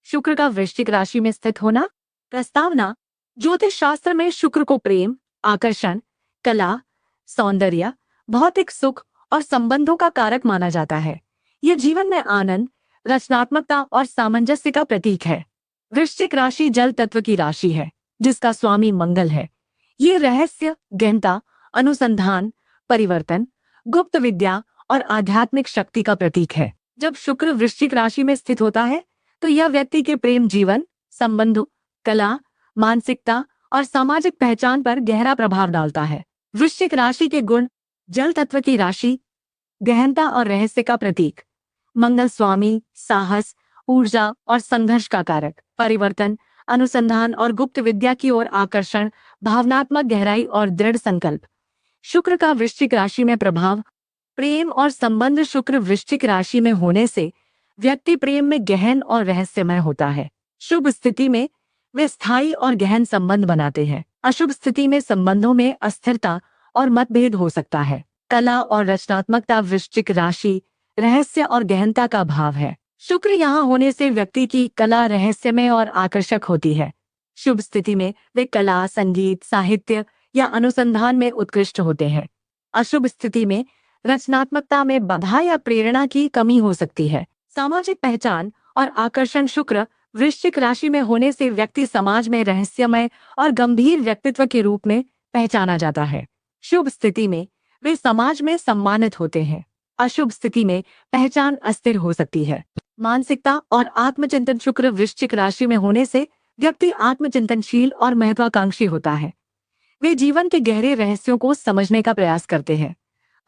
शुक्र का वृश्चिक राशि में स्थित होना। प्रस्तावना। ज्योतिष शास्त्र में शुक्र को प्रेम, आकर्षण, कला, सौंदर्य, भौतिक सुख और संबंधों का कारक माना जाता है। यह जीवन में आनंद, रचनात्मकता और सामंजस्य का प्रतीक है। वृश्चिक राशि जल तत्व की राशि है, जिसका स्वामी मंगल है। ये रहस्य, गहनता, अनुसंधान, परिवर्तन, गुप्त विद्या और आध्यात्मिक शक्ति का प्रतीक है। जब शुक्र वृश्चिक राशि में स्थित होता है तो यह व्यक्ति के प्रेम जीवन, संबंधों, कला, मानसिकता और सामाजिक पहचान पर गहरा प्रभाव डालता है। वृश्चिक राशि के गुण। जल तत्व की राशि, गहनता और रहस्य का प्रतीक। मंगल स्वामी साहस, ऊर्जा और संघर्ष का कारक। परिवर्तन, अनुसंधान और गुप्त विद्या की ओर आकर्षण, भावनात्मक गहराई और दृढ़ संकल्प। शुक्र का वृश्चिक राशि में प्रभाव। प्रेम और संबंध। शुक्र वृश्चिक राशि में होने से व्यक्ति प्रेम में गहन और रहस्यमय होता है। शुभ स्थिति में वे स्थायी और गहन संबंध बनाते हैं। अशुभ स्थिति में संबंधों में अस्थिरता और मतभेद हो सकता है। कला और रचनात्मकता। वृश्चिक राशि रहस्य और गहनता का भाव है। शुक्र यहाँ होने से व्यक्ति की कला रहस्यमय और आकर्षक होती है। शुभ स्थिति में वे कला, संगीत, साहित्य या अनुसंधान में उत्कृष्ट होते हैं। अशुभ स्थिति में रचनात्मकता में बाधा या प्रेरणा की कमी हो सकती है। सामाजिक पहचान और आकर्षण। शुक्र वृश्चिक राशि में होने से व्यक्ति समाज में रहस्यमय और गंभीर व्यक्तित्व के रूप में पहचाना जाता है। शुभ स्थिति में वे समाज में सम्मानित होते हैं। अशुभ स्थिति में पहचान अस्थिर हो सकती है। मानसिकता और आत्मचिंतन। शुक्र वृश्चिक राशि में होने से व्यक्ति आत्मचिंतनशील और महत्वाकांक्षी होता है। वे जीवन के गहरे रहस्यों को समझने का प्रयास करते हैं।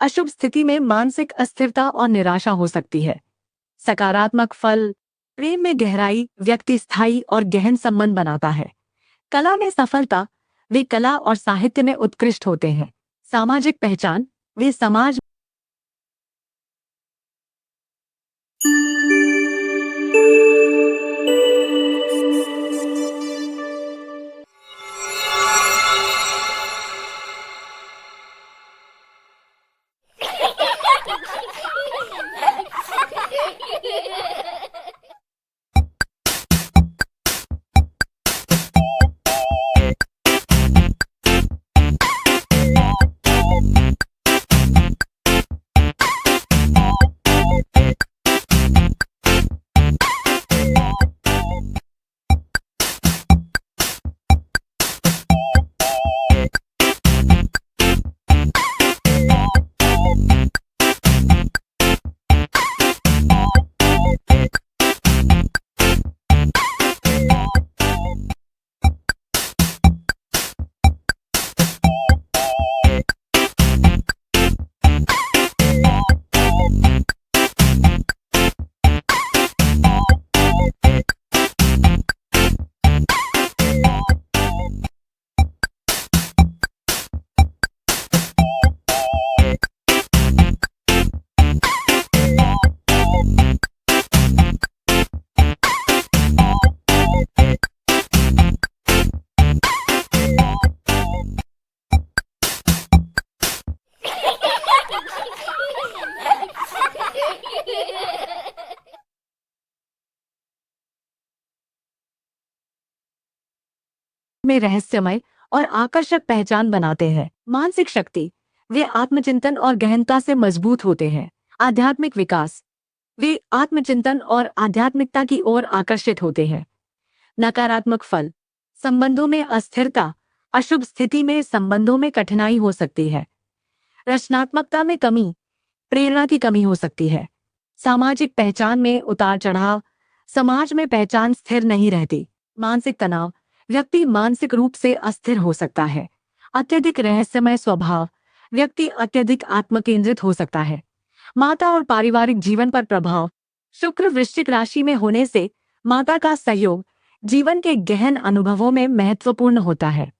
अशुभ स्थिति में मानसिक अस्थिरता और निराशा हो सकती है। सकारात्मक फल। प्रेम में गहराई, व्यक्ति स्थायी और गहन संबंध बनाता है। कला में सफलता। वे कला और साहित्य में उत्कृष्ट होते हैं। सामाजिक पहचान। वे समाज में रहस्यमय और आकर्षक पहचान बनाते हैं। मानसिक शक्ति। वे आत्मचिंतन और गहनता से मजबूत होते हैं। आध्यात्मिक विकास। वे आत्मचिंतन और आध्यात्मिकता की ओर आकर्षित होते हैं। नकारात्मक फल। संबंधों में अस्थिरता। अशुभ स्थिति में संबंधों में कठिनाई हो सकती है। रचनात्मकता में कमी। प्रेरणा की कमी हो सकती है। सामाजिक पहचान में उतार चढ़ाव। समाज में पहचान स्थिर नहीं रहती। मानसिक तनाव। व्यक्ति मानसिक रूप से अस्थिर हो सकता है। अत्यधिक रहस्यमय स्वभाव। व्यक्ति अत्यधिक आत्मकेंद्रित हो सकता है। माता और पारिवारिक जीवन पर प्रभाव। शुक्र वृश्चिक राशि में होने से माता का सहयोग जीवन के गहन अनुभवों में महत्वपूर्ण होता है।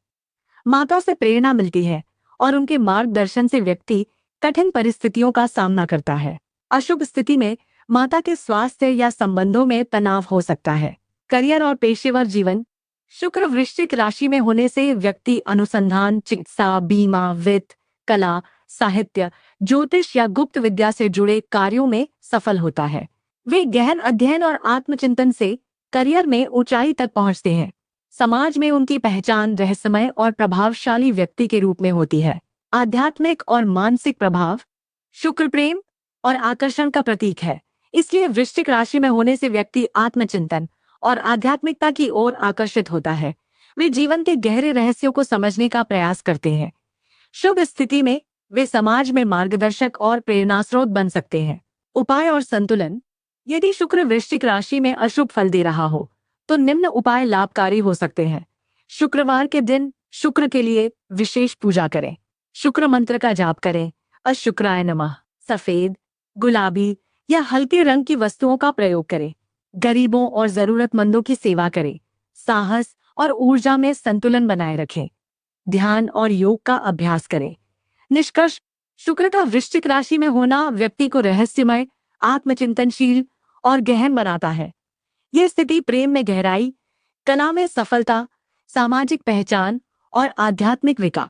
माता से प्रेरणा मिलती है और उनके मार्गदर्शन से व्यक्ति कठिन परिस्थितियों का सामना करता है। अशुभ स्थिति में माता के स्वास्थ्य या संबंधों में तनाव हो सकता है। करियर और पेशेवर जीवन। शुक्र वृश्चिक राशि में होने से व्यक्ति अनुसंधान, चिकित्सा, बीमा, वित्त, कला, साहित्य, ज्योतिष या गुप्त विद्या से जुड़े कार्यों में सफल होता है। वे गहन अध्ययन और आत्मचिंतन से करियर में ऊंचाई तक पहुंचते हैं। समाज में उनकी पहचान रहस्यमय और प्रभावशाली व्यक्ति के रूप में होती है। आध्यात्मिक और मानसिक प्रभाव। शुक्र प्रेम और आकर्षण का प्रतीक है, इसलिए वृश्चिक राशि में होने से व्यक्ति आत्मचिंतन और आध्यात्मिकता की ओर आकर्षित होता है। वे जीवन के गहरे रहस्यों को समझने का प्रयास करते हैं। शुभ स्थिति में वे समाज में मार्गदर्शक और प्रेरणास्रोत बन सकते हैं। उपाय और संतुलन। यदि शुक्र वृश्चिक राशि में अशुभ फल दे रहा हो तो निम्न उपाय लाभकारी हो सकते हैं। शुक्रवार के दिन शुक्र के लिए विशेष पूजा करें। शुक्र मंत्र का जाप करें। अशुक्राय नमः। सफेद, गुलाबी या हल्के रंग की वस्तुओं का प्रयोग करें। गरीबों और जरूरतमंदों की सेवा करें। साहस और ऊर्जा में संतुलन बनाए रखें। ध्यान और योग का अभ्यास करें। निष्कर्ष। शुक्र का वृश्चिक राशि में होना व्यक्ति को रहस्यमय, आत्मचिंतनशील और गहन बनाता है। यह स्थिति प्रेम में गहराई, कला में सफलता, सामाजिक पहचान और आध्यात्मिक विकास